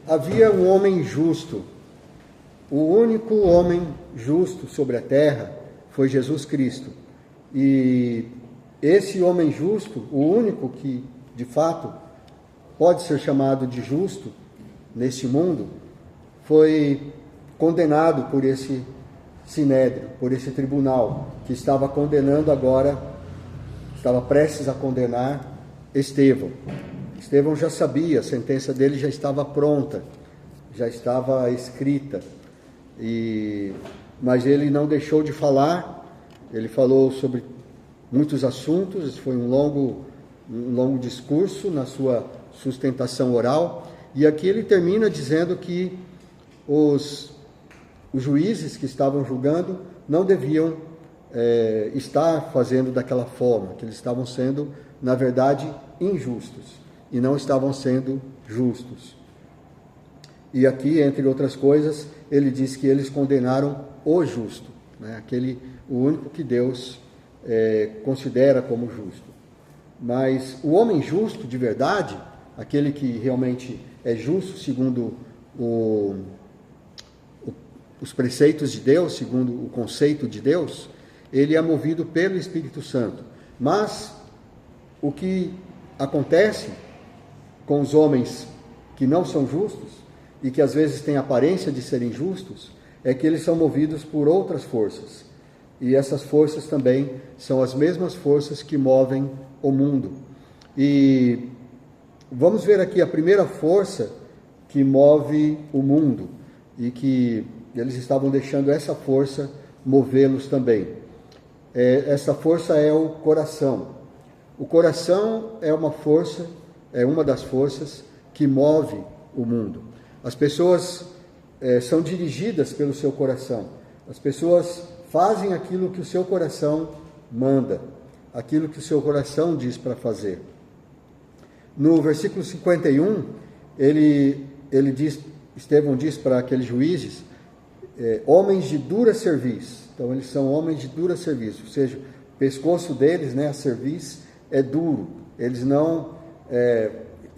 Havia um homem justo. O único homem justo sobre a terra foi Jesus Cristo. E esse homem justo, o único que, de fato, pode ser chamado de justo neste mundo, foi condenado por esse sinédrio, por esse tribunal, que estava condenando agora, estava prestes a condenar Estevão. Estevão já sabia, a sentença dele já estava pronta, já estava escrita, mas ele não deixou de falar. Ele falou sobre muitos assuntos, foi um longo discurso na sua sustentação oral, e aqui ele termina dizendo que os juízes que estavam julgando não deviam estar fazendo daquela forma, que eles estavam sendo, na verdade, injustos, e não estavam sendo justos. E aqui, entre outras coisas, ele diz que eles condenaram o justo, né? O único que Deus considera como justo. Mas o homem justo de verdade, aquele que realmente é justo segundo os preceitos de Deus, segundo o conceito de Deus, ele é movido pelo Espírito Santo. Mas o que acontece com os homens que não são justos e que às vezes têm aparência de serem justos, é que eles são movidos por outras forças. E essas forças também são as mesmas forças que movem o mundo. E vamos ver aqui a primeira força que move o mundo, e que eles estavam deixando essa força movê-los também. Essa força é o coração. O coração é uma das forças que move o mundo. As pessoas são dirigidas pelo seu coração. As pessoas fazem aquilo que o seu coração manda, aquilo que o seu coração diz para fazer. No versículo 51, Estevão diz para aqueles juízes, homens de dura cerviz. Então eles são homens de dura cerviz, ou seja, o pescoço deles, né, a cerviz, é duro. Eles não...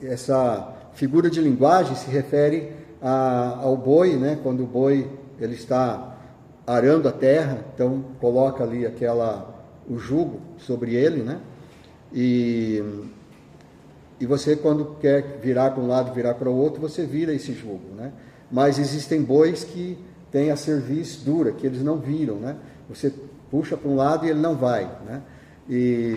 essa figura de linguagem se refere ao boi, né? Quando o boi ele está arando a terra, então coloca ali o jugo sobre ele, né? E você, quando quer virar para um lado, virar para o outro, você vira esse jugo, né? Mas existem bois que têm a cerviz dura, que eles não viram, né? Você puxa para um lado e ele não vai, né?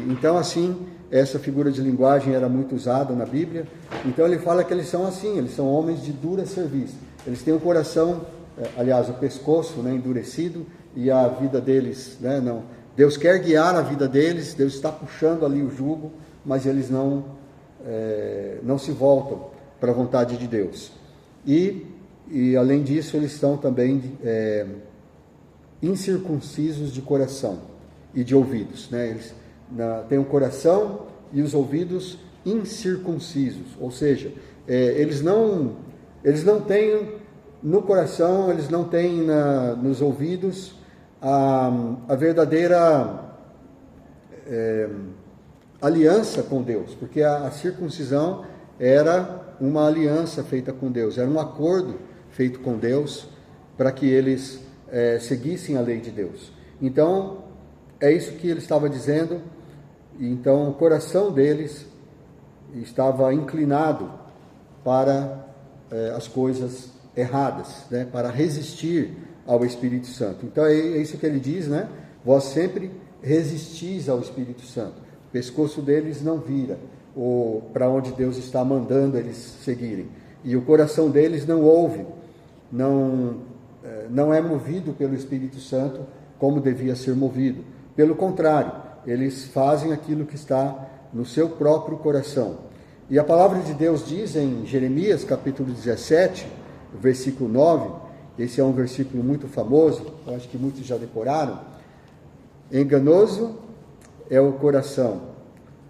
Então, assim, essa figura de linguagem era muito usada na Bíblia. Então ele fala que eles são assim, eles são homens de dura cerviz. Eles têm o coração, aliás, o pescoço, né, endurecido, e a vida deles, né, não. Deus quer guiar a vida deles, Deus está puxando ali o jugo, mas eles não se voltam para a vontade de Deus. E além disso, eles estão também incircuncisos de coração e de ouvidos, né? Eles têm o coração e os ouvidos incircuncisos, ou seja, eles não têm no coração, eles não têm nos ouvidos a verdadeira aliança com Deus, porque a circuncisão era uma aliança feita com Deus, era um acordo feito com Deus para que eles seguissem a lei de Deus. Então, é isso que ele estava dizendo. Então, o coração deles estava inclinado para as coisas erradas, né? Para resistir ao Espírito Santo. Então, é isso que ele diz, né? Vós sempre resistis ao Espírito Santo. O pescoço deles não vira para onde Deus está mandando eles seguirem. E o coração deles não ouve, não é movido pelo Espírito Santo como devia ser movido. Pelo contrário, eles fazem aquilo que está no seu próprio coração. E a palavra de Deus diz em Jeremias, capítulo 17, versículo 9, esse é um versículo muito famoso, eu acho que muitos já decoraram. Enganoso é o coração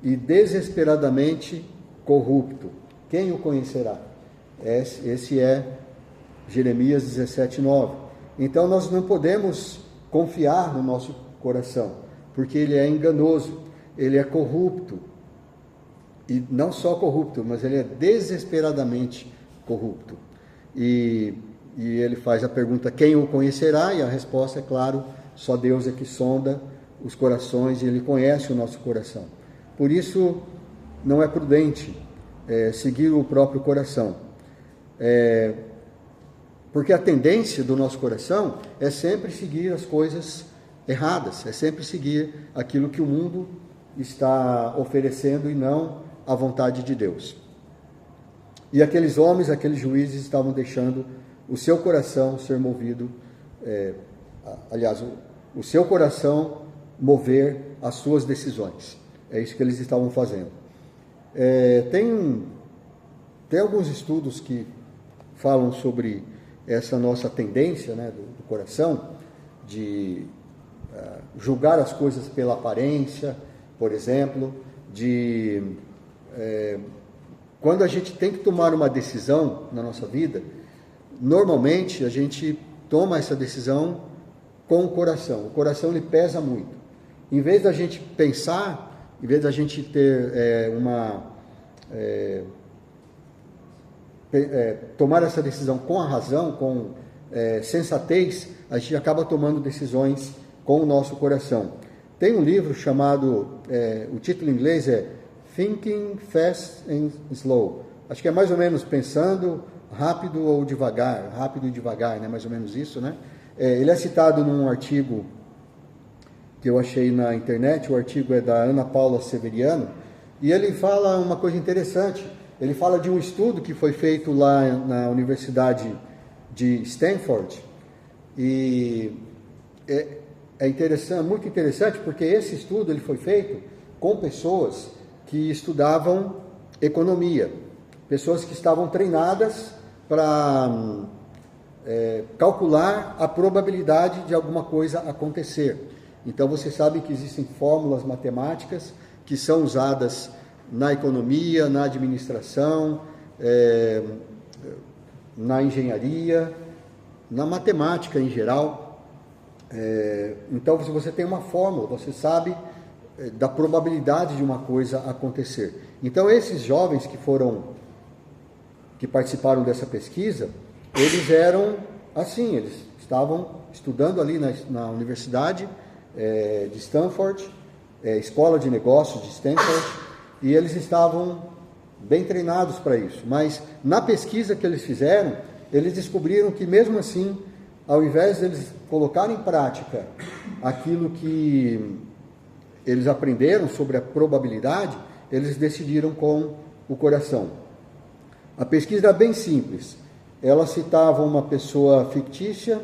e desesperadamente corrupto. Quem o conhecerá? Esse é Jeremias 17, 9. Então nós não podemos confiar no nosso coração, porque ele é enganoso, ele é corrupto, e não só corrupto, mas ele é desesperadamente corrupto. e ele faz a pergunta: quem o conhecerá? E a resposta é claro, só Deus é que sonda os corações e Ele conhece o nosso coração. Por isso, não é prudente seguir o próprio coração. Porque a tendência do nosso coração é sempre seguir as coisas erradas, é sempre seguir aquilo que o mundo está oferecendo e não a vontade de Deus. E aqueles homens, aqueles juízes estavam deixando o seu coração ser movido, o seu coração mover as suas decisões. É isso que eles estavam fazendo. Tem alguns estudos que falam sobre essa nossa tendência, né, do coração, de julgar as coisas pela aparência, por exemplo, quando a gente tem que tomar uma decisão na nossa vida, normalmente a gente toma essa decisão com o coração. O coração lhe pesa muito. Em vez da gente pensar, em vez da gente ter tomar essa decisão com a razão, com sensatez, a gente acaba tomando decisões com o nosso coração. Tem um livro chamado, o título em inglês é Thinking Fast and Slow. Acho que é mais ou menos pensando rápido ou devagar, rápido e devagar, né? Mais ou menos isso, né? Ele é citado num artigo que eu achei na internet. O artigo é da Ana Paula Severiano, e ele fala uma coisa interessante. Ele fala de um estudo que foi feito lá na Universidade de Stanford, e é interessante, muito interessante, porque esse estudo ele foi feito com pessoas que estudavam economia, pessoas que estavam treinadas para calcular a probabilidade de alguma coisa acontecer. Então você sabe que existem fórmulas matemáticas que são usadas na economia, na administração, na engenharia, na matemática em geral. Então, se você tem uma fórmula, você sabe da probabilidade de uma coisa acontecer. Então, esses jovens que participaram dessa pesquisa, eles eram assim, eles estavam estudando ali na Universidade de Stanford, Escola de Negócios de Stanford, e eles estavam bem treinados para isso. Mas na pesquisa que eles fizeram, eles descobriram que mesmo assim, ao invés de eles colocarem em prática aquilo que eles aprenderam sobre a probabilidade, eles decidiram com o coração. A pesquisa é bem simples. Ela citava uma pessoa fictícia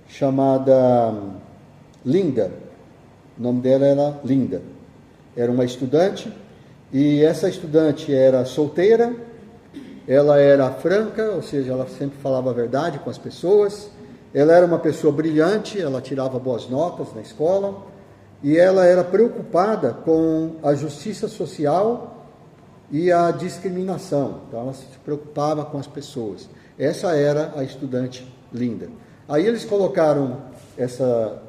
chamada Linda. O nome dela era Linda. Era uma estudante, e essa estudante era solteira, ela era franca, ou seja, ela sempre falava a verdade com as pessoas, ela era uma pessoa brilhante, ela tirava boas notas na escola, e ela era preocupada com a justiça social e a discriminação. Então ela se preocupava com as pessoas. Essa era a estudante Linda. Aí eles colocaram essa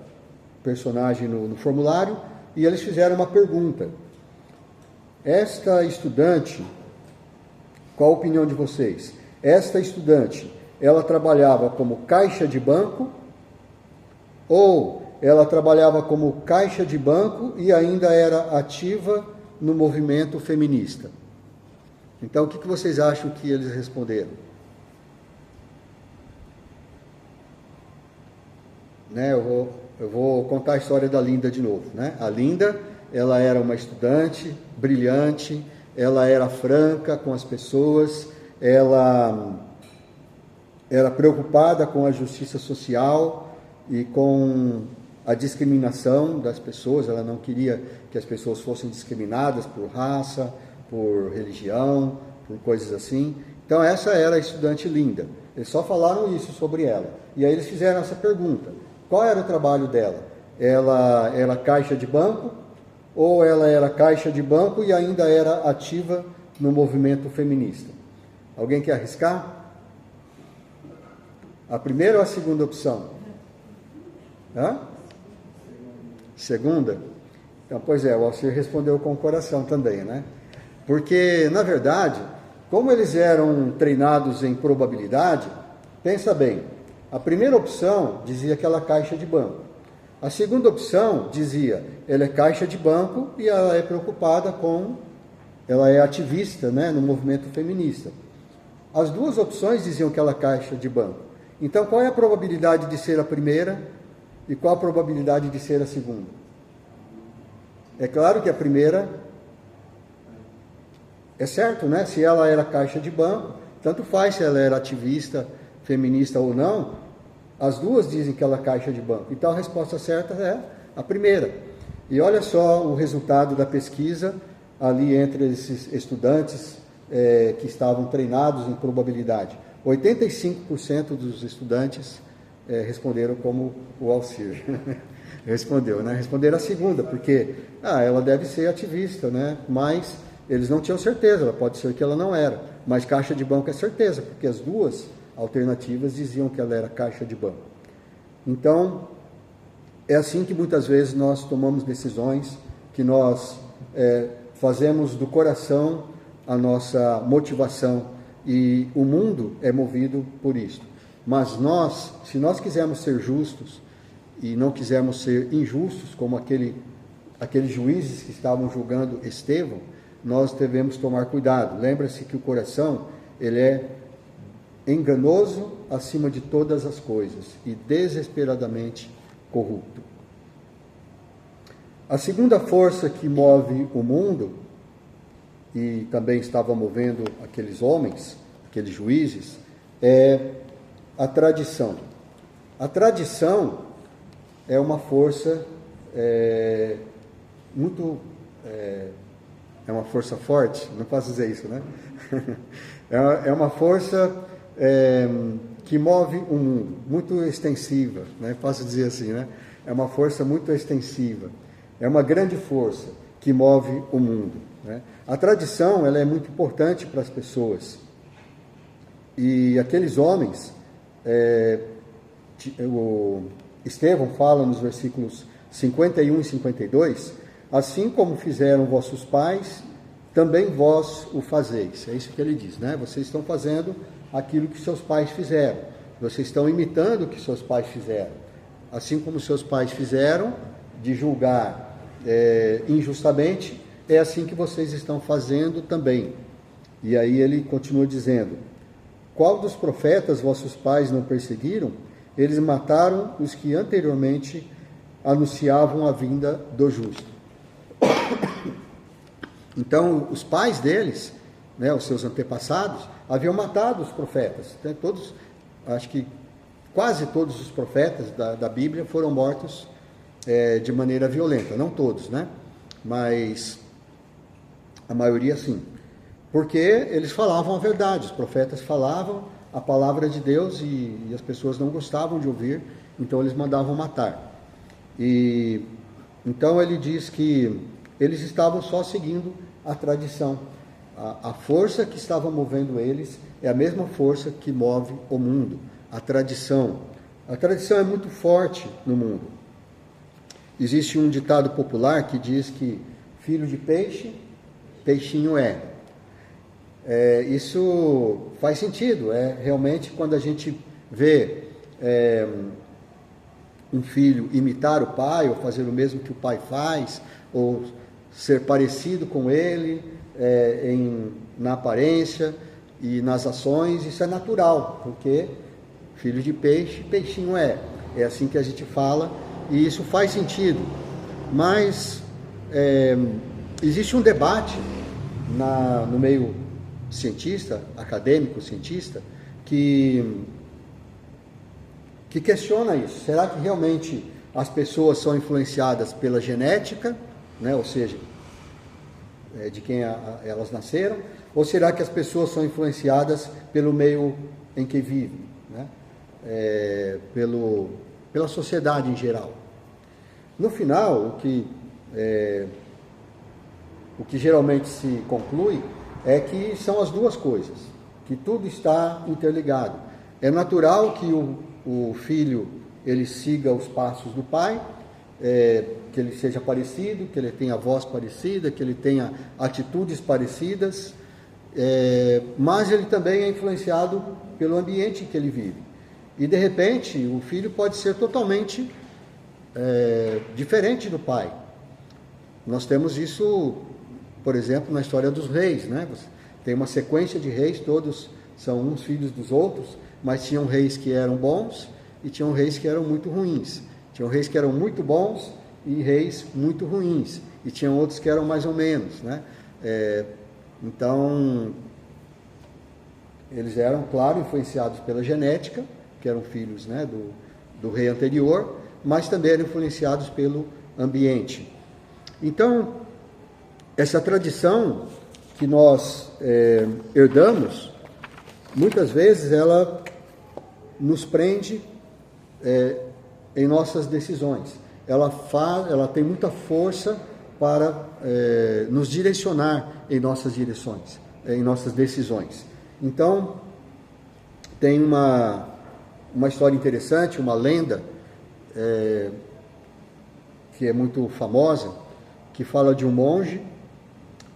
personagem no formulário e eles fizeram uma pergunta. Esta estudante, qual a opinião de vocês? Esta estudante, ela trabalhava como caixa de banco, ou ela trabalhava como caixa de banco e ainda era ativa no movimento feminista? Então, o que vocês acham que eles responderam? Eu vou contar a história da Linda de novo, né? A Linda, ela era uma estudante brilhante, ela era franca com as pessoas, ela era preocupada com a justiça social e com a discriminação das pessoas. Ela não queria que as pessoas fossem discriminadas por raça, por religião, por coisas assim. Então essa era a estudante Linda. Eles só falaram isso sobre ela. E aí eles fizeram essa pergunta: qual era o trabalho dela? Ela era caixa de banco, ou ela era caixa de banco e ainda era ativa no movimento feminista? Alguém quer arriscar? A primeira ou a segunda opção? Segunda? Então, pois é, o Alcir respondeu com o coração também, né? Porque, na verdade, como eles eram treinados em probabilidade, pensa bem, a primeira opção dizia aquela caixa de banco. A segunda opção dizia, ela é caixa de banco e ela é preocupada com, ela é ativista, né, no movimento feminista. As duas opções diziam que ela é caixa de banco. Então, qual é a probabilidade de ser a primeira e qual a probabilidade de ser a segunda? É claro que a primeira é certo, né? Se ela era caixa de banco, tanto faz se ela era ativista, feminista ou não, as duas dizem que ela é caixa de banco. Então, a resposta certa é a primeira. E olha só o resultado da pesquisa ali entre esses estudantes que estavam treinados em probabilidade. 85% dos estudantes responderam como o Alcir. Respondeu, né? Responderam a segunda, porque ela deve ser ativista, né? Mas eles não tinham certeza, pode ser que ela não era. Mas caixa de banco é certeza, porque as duas alternativas diziam que ela era caixa de banco. Então, é assim que muitas vezes nós tomamos decisões, que nós fazemos do coração a nossa motivação, e o mundo é movido por isso. Mas nós, se nós quisermos ser justos e não quisermos ser injustos, como aqueles juízes que estavam julgando Estevão, nós devemos tomar cuidado. Lembra-se que o coração, ele é enganoso acima de todas as coisas e desesperadamente corrupto. A segunda força que move o mundo, e também estava movendo aqueles homens, aqueles juízes, é a tradição. A tradição é uma força muito... é uma força forte, não posso dizer isso, né? É uma força que move o mundo, muito extensiva, né? Posso dizer assim, né? É uma força muito extensiva, é uma grande força que move o mundo, né? A tradição, ela é muito importante para as pessoas, e aqueles homens, o Estevão fala nos versículos 51 e 52, assim como fizeram vossos pais, também vós o fazeis. É isso que ele diz, né? Vocês estão fazendo aquilo que seus pais fizeram. Vocês estão imitando o que seus pais fizeram. Assim como seus pais fizeram, de julgar injustamente, é assim que vocês estão fazendo também. E aí ele continua dizendo, qual dos profetas vossos pais não perseguiram? Eles mataram os que anteriormente anunciavam a vinda do justo. Então, os pais deles, né, os seus antepassados, haviam matado os profetas. Então, todos, acho que quase todos os profetas da Bíblia foram mortos de maneira violenta. Não todos, né? Mas a maioria sim. Porque eles falavam a verdade, os profetas falavam a palavra de Deus e as pessoas não gostavam de ouvir, então eles mandavam matar. E então ele diz que eles estavam só seguindo a tradição. A força que estava movendo eles é a mesma força que move o mundo, a tradição. A tradição é muito forte no mundo. Existe um ditado popular que diz que filho de peixe, peixinho é. Isso faz sentido, realmente quando a gente vê um filho imitar o pai, ou fazer o mesmo que o pai faz, ou ser parecido com ele na aparência e nas ações, isso é natural, porque filho de peixe, peixinho é. É assim que a gente fala, e isso faz sentido. Mas existe um debate no meio cientista, acadêmico, cientista, que questiona isso. Será que realmente as pessoas são influenciadas pela genética, né? Ou seja, de quem elas nasceram, ou será que as pessoas são influenciadas pelo meio em que vivem, né? Pela sociedade em geral? No final, o que geralmente se conclui é que são as duas coisas, que tudo está interligado. É natural que o filho ele siga os passos do pai, que ele seja parecido, que ele tenha voz parecida, que ele tenha atitudes parecidas, mas ele também é influenciado pelo ambiente em que ele vive. E de repente o filho pode ser totalmente diferente do pai. Nós temos isso, por exemplo, na história dos reis, né? Tem uma sequência de reis, todos são uns filhos dos outros, mas tinham reis que eram bons e tinham reis que eram muito ruins. Tinham reis que eram muito bons e reis muito ruins. E tinham outros que eram mais ou menos, né? Então, eles eram, claro, influenciados pela genética, que eram filhos, né, do rei anterior, mas também eram influenciados pelo ambiente. Então, essa tradição que nós herdamos, muitas vezes ela nos prende em nossas decisões. Ela tem muita força para nos direcionar em nossas direções, em nossas decisões. Então, tem uma história interessante, uma lenda, que é muito famosa, que fala de um monge,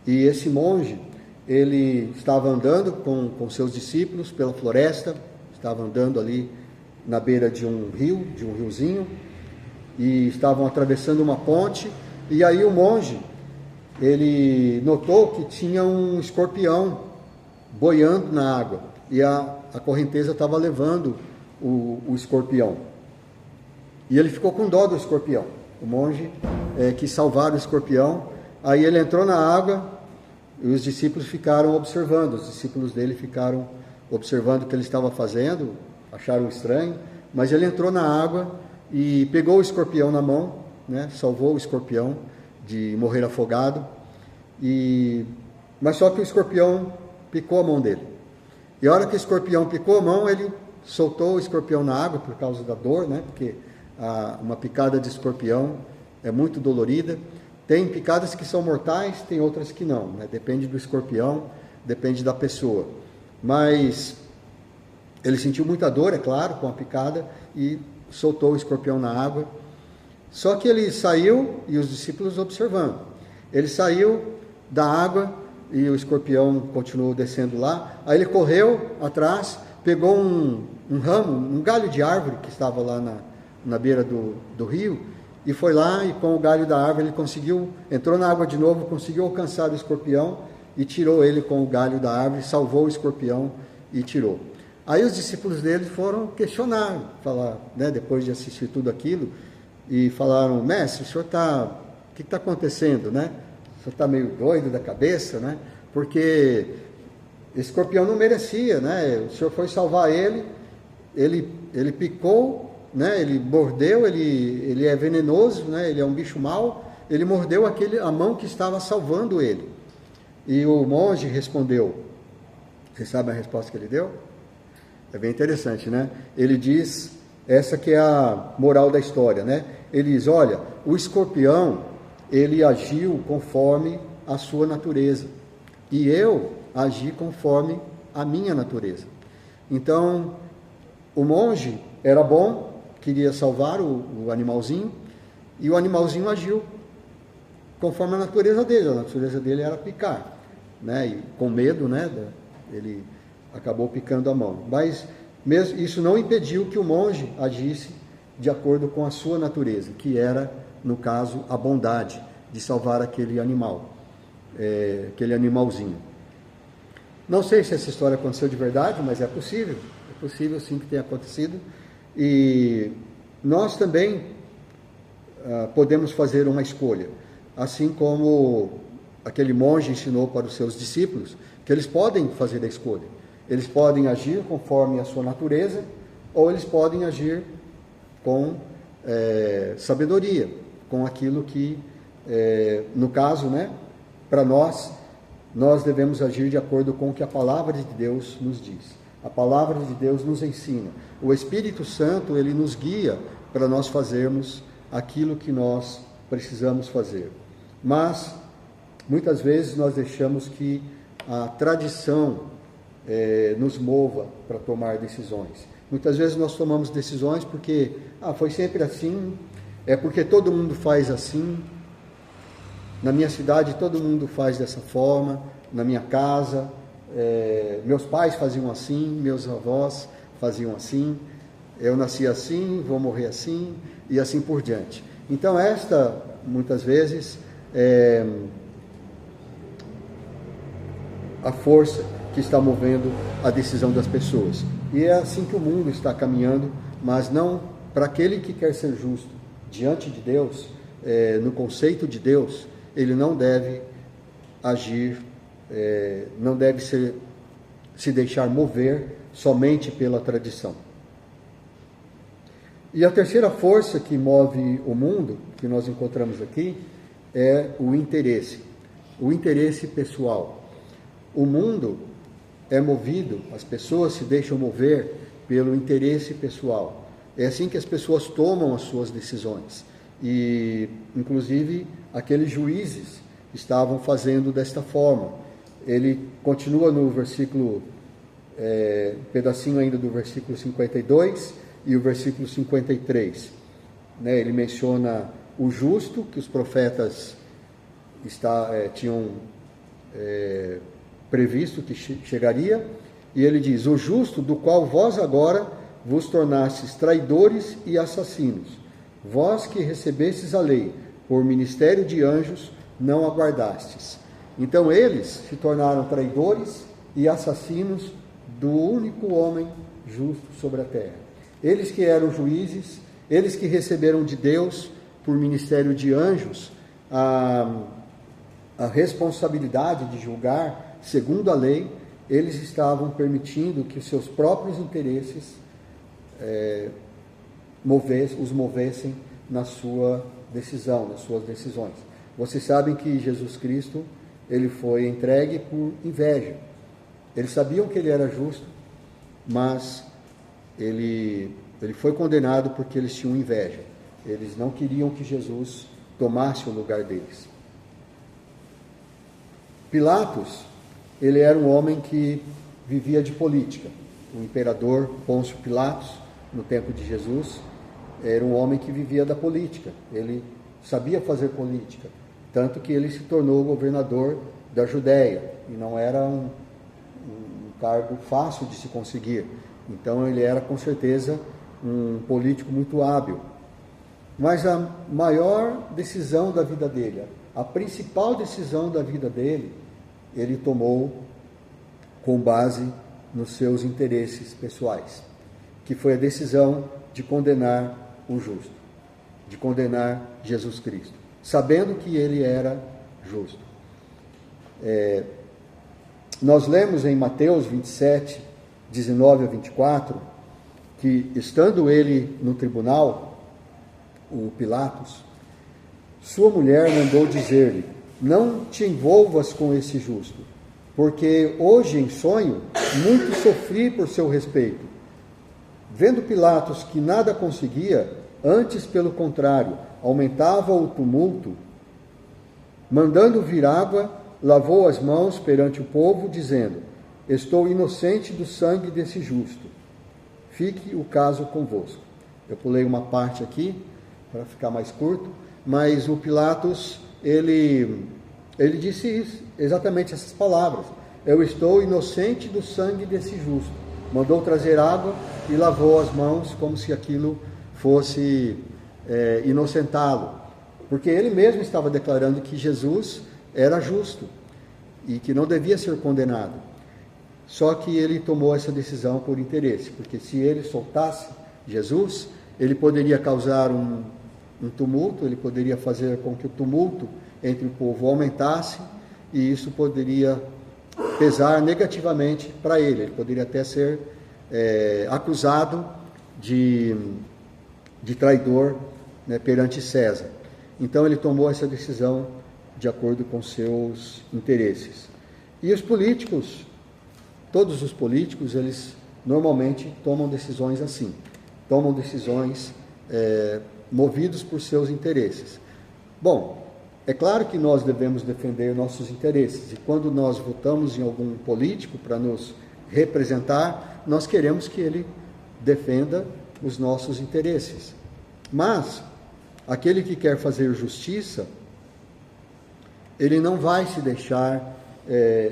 e esse monge, ele estava andando com seus discípulos pela floresta, estava andando ali na beira de um rio, de um riozinho, e estavam atravessando uma ponte, e aí o monge, ele notou que tinha um escorpião boiando na água, e a correnteza estava levando o escorpião. E ele ficou com dó do escorpião. O monge quis salvar o escorpião. Aí ele entrou na água e os discípulos ficaram observando. Os discípulos dele ficaram observando o que ele estava fazendo, acharam estranho, mas ele entrou na água e pegou o escorpião na mão, né? Salvou o escorpião de morrer afogado. Mas só que o escorpião picou a mão dele. E a hora que o escorpião picou a mão, ele soltou o escorpião na água por causa da dor, né? Porque uma picada de escorpião é muito dolorida. Tem picadas que são mortais, tem outras que não, né? Depende do escorpião, depende da pessoa. Mas ele sentiu muita dor, é claro, com a picada e soltou o escorpião na água. Só que ele saiu e os discípulos observando. Ele saiu da água e o escorpião continuou descendo lá. Aí ele correu atrás, pegou um ramo, um galho de árvore que estava lá na beira do rio, e foi lá e com o galho da árvore ele entrou na água de novo, conseguiu alcançar o escorpião e tirou ele com o galho da árvore, salvou o escorpião e tirou. Aí os discípulos dele foram questionar, falar, né, depois de assistir tudo aquilo, e falaram: mestre, o que está acontecendo, né? O senhor está meio doido da cabeça, né? Porque esse escorpião não merecia, né? O senhor foi salvar ele picou, né? Ele mordeu, ele é venenoso, né? Ele é um bicho mau, ele mordeu a mão que estava salvando ele. E o monge respondeu, vocês sabem a resposta que ele deu? É bem interessante, né? Ele diz, essa que é a moral da história, né? Ele diz: olha, o escorpião, ele agiu conforme a sua natureza, e eu agi conforme a minha natureza. Então, o monge era bom, queria salvar o animalzinho, e o animalzinho agiu conforme a natureza dele. A natureza dele era picar, né? E com medo, né? Ele acabou picando a mão. Mas mesmo isso não impediu que o monge agisse de acordo com a sua natureza, que era, no caso, a bondade de salvar aquele animal, aquele animalzinho. Não sei se essa história aconteceu de verdade, mas é possível sim que tenha acontecido. E nós também podemos fazer uma escolha, assim como aquele monge ensinou para os seus discípulos, que eles podem fazer a escolha. Eles podem agir conforme a sua natureza, ou eles podem agir com sabedoria, com aquilo que, no caso, né, para nós devemos agir de acordo com o que a palavra de Deus nos diz. A palavra de Deus nos ensina. O Espírito Santo, ele nos guia para nós fazermos aquilo que nós precisamos fazer. Mas, muitas vezes, nós deixamos que a tradição nos mova para tomar decisões. Muitas vezes nós tomamos decisões porque foi sempre assim, é porque todo mundo faz assim, na minha cidade todo mundo faz dessa forma, na minha casa, meus pais faziam assim, meus avós faziam assim, eu nasci assim, vou morrer assim, e assim por diante. Então esta, muitas vezes, é a força que está movendo a decisão das pessoas. E é assim que o mundo está caminhando, mas não para aquele que quer ser justo diante de Deus, no conceito de Deus, ele não deve agir, não deve se deixar mover somente pela tradição. E a terceira força que move o mundo, que nós encontramos aqui, é o interesse pessoal. O mundo é movido, as pessoas se deixam mover pelo interesse pessoal. É assim que as pessoas tomam as suas decisões. E, inclusive, aqueles juízes estavam fazendo desta forma. Ele continua no versículo, pedacinho ainda do versículo 52 e o versículo 53. Ele menciona o justo, que os profetas tinham previsto que chegaria, e ele diz: o justo, do qual vós agora vos tornastes traidores e assassinos, vós que recebestes a lei por ministério de anjos, não aguardastes. Então eles se tornaram traidores e assassinos do único homem justo sobre a terra. Eles que eram juízes, eles que receberam de Deus por ministério de anjos a responsabilidade de julgar segundo a lei, eles estavam permitindo que os seus próprios interesses os movessem na sua decisão, nas suas decisões. Vocês sabem que Jesus Cristo, ele foi entregue por inveja. Eles sabiam que ele era justo, mas ele foi condenado porque eles tinham inveja. Eles não queriam que Jesus tomasse o lugar deles. Pilatos, ele era um homem que vivia de política. O imperador Pôncio Pilatos, no tempo de Jesus, era um homem que vivia da política. Ele sabia fazer política, tanto que ele se tornou governador da Judéia, e não era um cargo fácil de se conseguir. Então ele era com certeza um político muito hábil. Mas a maior decisão da vida dele, a principal decisão da vida dele, ele tomou com base nos seus interesses pessoais, que foi a decisão de condenar o justo, de condenar Jesus Cristo, sabendo que ele era justo. Nós lemos em Mateus 27, 19 a 24, que estando ele no tribunal, o Pilatos, sua mulher mandou dizer-lhe: não te envolvas com esse justo, porque hoje em sonho muito sofri por seu respeito. Vendo Pilatos que nada conseguia, antes pelo contrário, aumentava o tumulto, mandando vir água, lavou as mãos perante o povo, dizendo: estou inocente do sangue desse justo, fique o caso convosco. Eu pulei uma parte aqui, para ficar mais curto, mas o Pilatos, ele disse isso, exatamente essas palavras: eu estou inocente do sangue desse justo. Mandou trazer água e lavou as mãos, como se aquilo fosse inocentá-lo, porque ele mesmo estava declarando que Jesus era justo e que não devia ser condenado. Só que ele tomou essa decisão por interesse, porque se ele soltasse Jesus, ele poderia causar um tumulto, ele poderia fazer com que o tumulto entre o povo aumentasse, e isso poderia pesar negativamente para ele. Ele poderia até ser acusado de traidor, né, perante César. Então ele tomou essa decisão de acordo com seus interesses. E os políticos, todos os políticos, eles normalmente tomam decisões assim, tomam decisões movidos por seus interesses. Bom, é claro que nós devemos defender nossos interesses, e quando nós votamos em algum político para nos representar, nós queremos que ele defenda os nossos interesses. Mas aquele que quer fazer justiça, ele não vai se deixar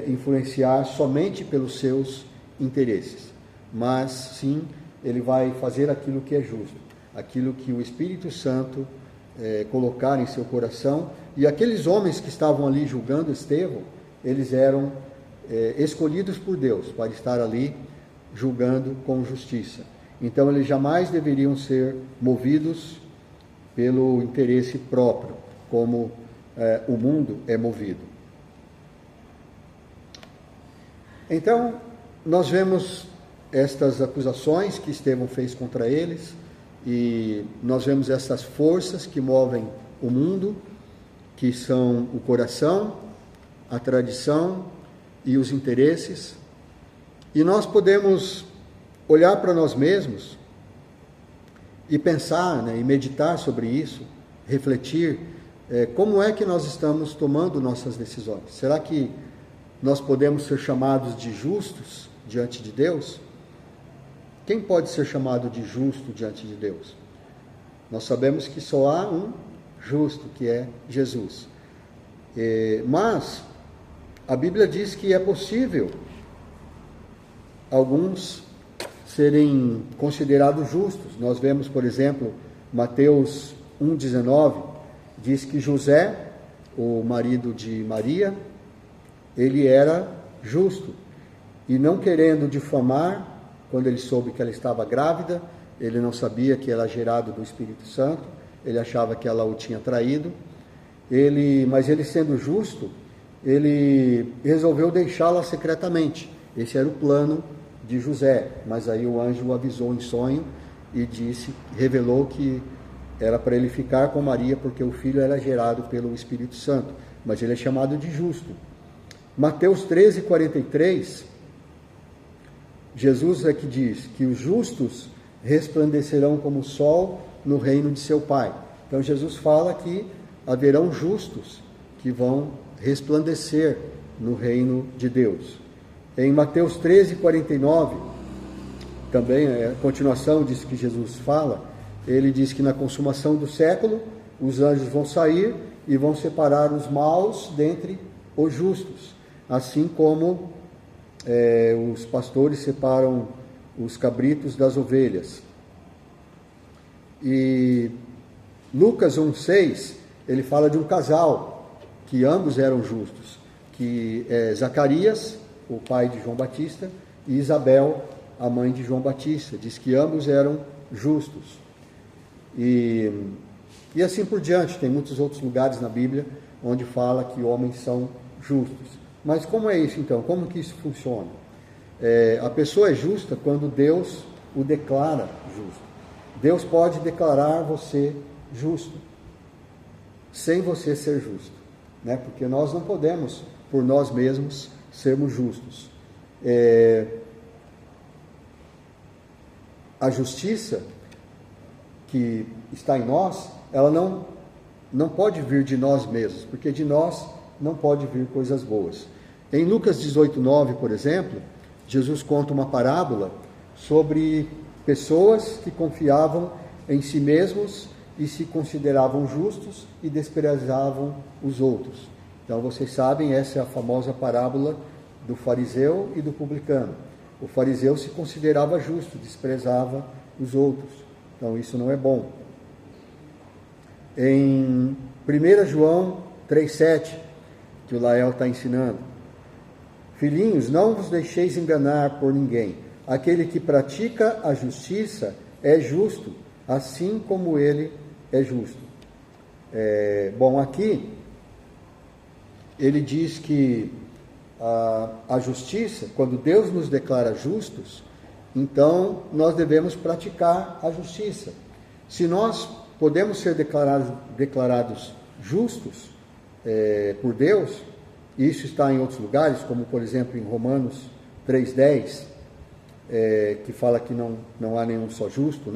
influenciar somente pelos seus interesses, mas sim ele vai fazer aquilo que é justo, aquilo que o Espírito Santo colocar em seu coração. E aqueles homens que estavam ali julgando Estevão, eles eram escolhidos por Deus para estar ali julgando com justiça. Então eles jamais deveriam ser movidos pelo interesse próprio, como o mundo é movido. Então, nós vemos estas acusações que Estevão fez contra eles, e nós vemos essas forças que movem o mundo, que são o coração, a tradição e os interesses. E nós podemos olhar para nós mesmos e pensar, e meditar sobre isso, refletir, como é que nós estamos tomando nossas decisões. Será que nós podemos ser chamados de justos diante de Deus? Quem pode ser chamado de justo diante de Deus? Nós sabemos que só há um justo, que é Jesus. Mas a Bíblia diz que é possível alguns serem considerados justos. Nós vemos, por exemplo, Mateus 1,19, diz que José, o marido de Maria, ele era justo, e não querendo difamar, quando ele soube que ela estava grávida, ele não sabia que ela era gerado do Espírito Santo, ele achava que ela o tinha traído, mas ele sendo justo, ele resolveu deixá-la secretamente. Esse era o plano de José, mas aí o anjo o avisou em sonho e revelou que era para ele ficar com Maria, porque o filho era gerado pelo Espírito Santo, mas ele é chamado de justo. Mateus 13:43, Jesus é que diz que os justos resplandecerão como o sol no reino de seu Pai. Então Jesus fala que haverão justos que vão resplandecer no reino de Deus. Em Mateus 13:49, também a continuação disso que Jesus fala, ele diz que na consumação do século os anjos vão sair e vão separar os maus dentre os justos, assim como os pastores separam os cabritos das ovelhas. E Lucas 1,6, ele fala de um casal, que ambos eram justos, que é Zacarias, o pai de João Batista, e Isabel, a mãe de João Batista. Diz que ambos eram justos. E assim por diante, tem muitos outros lugares na Bíblia onde fala que homens são justos. Mas como é isso então? Como que isso funciona? A pessoa é justa quando Deus o declara justo. Deus pode declarar você justo, sem você ser justo, porque nós não podemos, por nós mesmos, sermos justos. A justiça que está em nós, ela não pode vir de nós mesmos, porque de nós não pode vir coisas boas. Em Lucas 18:9, por exemplo, Jesus conta uma parábola sobre pessoas que confiavam em si mesmos e se consideravam justos e desprezavam os outros. Então vocês sabem, essa é a famosa parábola do fariseu e do publicano. O fariseu se considerava justo, desprezava os outros. Então isso não é bom. Em 1 João 3,7, que o Lael está ensinando: filhinhos, não vos deixeis enganar por ninguém. Aquele que pratica a justiça é justo, assim como ele é justo. Aqui ele diz que a justiça, quando Deus nos declara justos, então nós devemos praticar a justiça. Se nós podemos ser declarados justos por Deus, e isso está em outros lugares, como por exemplo em Romanos 3,10, que fala que não há nenhum só justo,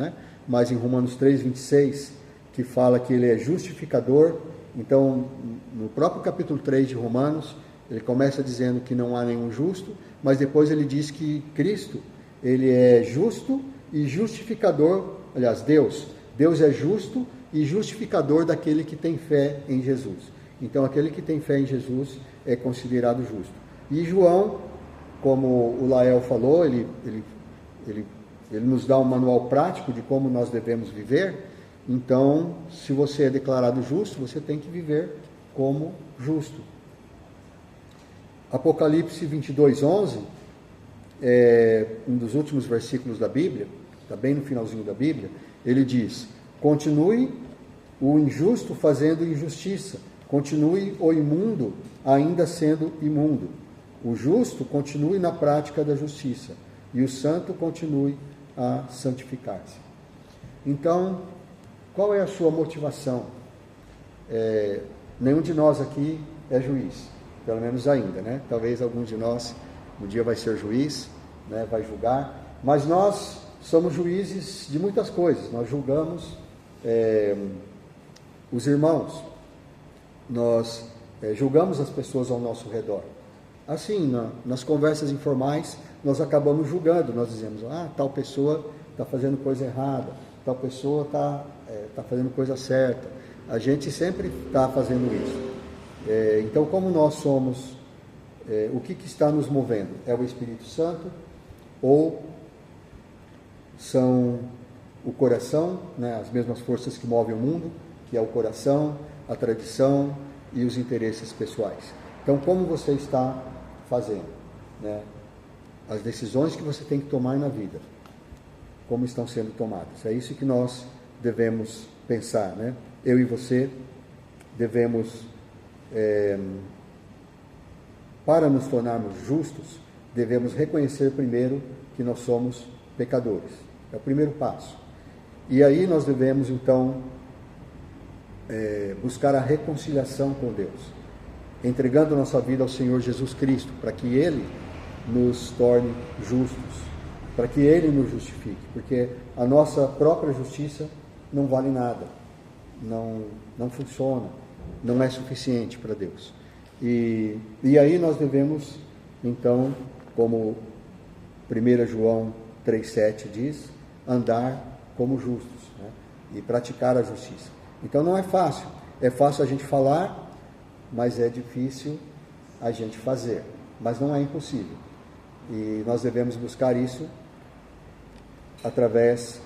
mas em Romanos 3,26, que fala que ele é justificador. Então, no próprio capítulo 3 de Romanos, ele começa dizendo que não há nenhum justo, mas depois ele diz que Cristo, ele é justo e justificador. Aliás, Deus é justo e justificador daquele que tem fé em Jesus. Então, aquele que tem fé em Jesus é considerado justo. E João, como o Lael falou, ele Ele nos dá um manual prático de como nós devemos viver. Então, se você é declarado justo, você tem que viver como justo. Apocalipse 22:11 é um dos últimos versículos da Bíblia, está bem no finalzinho da Bíblia. Ele diz: continue o injusto fazendo injustiça, continue o imundo ainda sendo imundo, o justo continue na prática da justiça, e o santo continue a santificar-se. Então, qual é a sua motivação? Nenhum de nós aqui é juiz, pelo menos ainda, né? Talvez algum de nós um dia vai ser juiz, né? Vai julgar, mas nós somos juízes de muitas coisas. Nós julgamos os irmãos, nós julgamos as pessoas ao nosso redor. Assim, nas conversas informais, nós acabamos julgando, nós dizemos: tal pessoa está fazendo coisa errada, tal pessoa está fazendo coisa certa. A gente sempre está fazendo isso. Então, como nós somos, o que está nos movendo? É o Espírito Santo ou são o coração, né, as mesmas forças que movem o mundo, que é o coração, a tradição e os interesses pessoais? Então, como você está fazendo, né? As decisões que você tem que tomar na vida, como estão sendo tomadas? É isso que nós devemos pensar, né? Eu e você devemos, para nos tornarmos justos, devemos reconhecer primeiro que nós somos pecadores. É o primeiro passo. E aí nós devemos, então, buscar a reconciliação com Deus, entregando nossa vida ao Senhor Jesus Cristo, para que Ele nos torne justos, para que Ele nos justifique, porque a nossa própria justiça não vale nada, não funciona, não é suficiente para Deus. E aí nós devemos, então, como 1 João 3,7 diz, andar como justos, né? E praticar a justiça. Então não é fácil. É fácil a gente falar, mas é difícil a gente fazer. Mas não é impossível. E nós devemos buscar isso através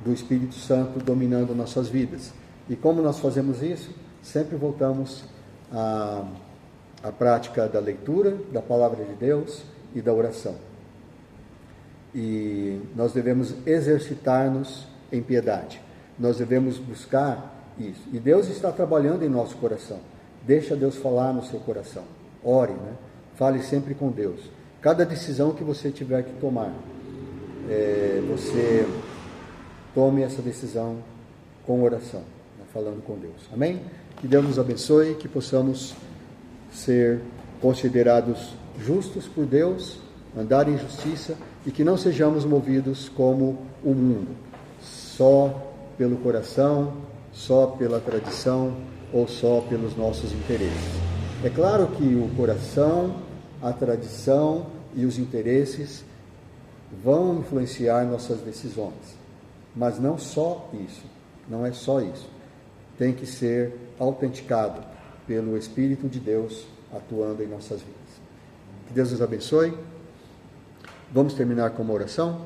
do Espírito Santo dominando nossas vidas. E como nós fazemos isso? Sempre voltamos à prática da leitura, da palavra de Deus e da oração. E nós devemos exercitar-nos em piedade. Nós devemos buscar isso. E Deus está trabalhando em nosso coração. Deixa Deus falar no seu coração. Ore, né? Fale sempre com Deus. Cada decisão que você tiver que tomar, você tome essa decisão com oração, né? Falando com Deus. Amém? Que Deus nos abençoe, que possamos ser considerados justos por Deus, andar em justiça, e que não sejamos movidos como o mundo, só pelo coração, só pela tradição ou só pelos nossos interesses. É claro que o coração, a tradição e os interesses vão influenciar nossas decisões, mas não só isso, não é só isso. Tem que ser autenticado pelo Espírito de Deus atuando em nossas vidas. Que Deus nos abençoe. Vamos terminar com uma oração?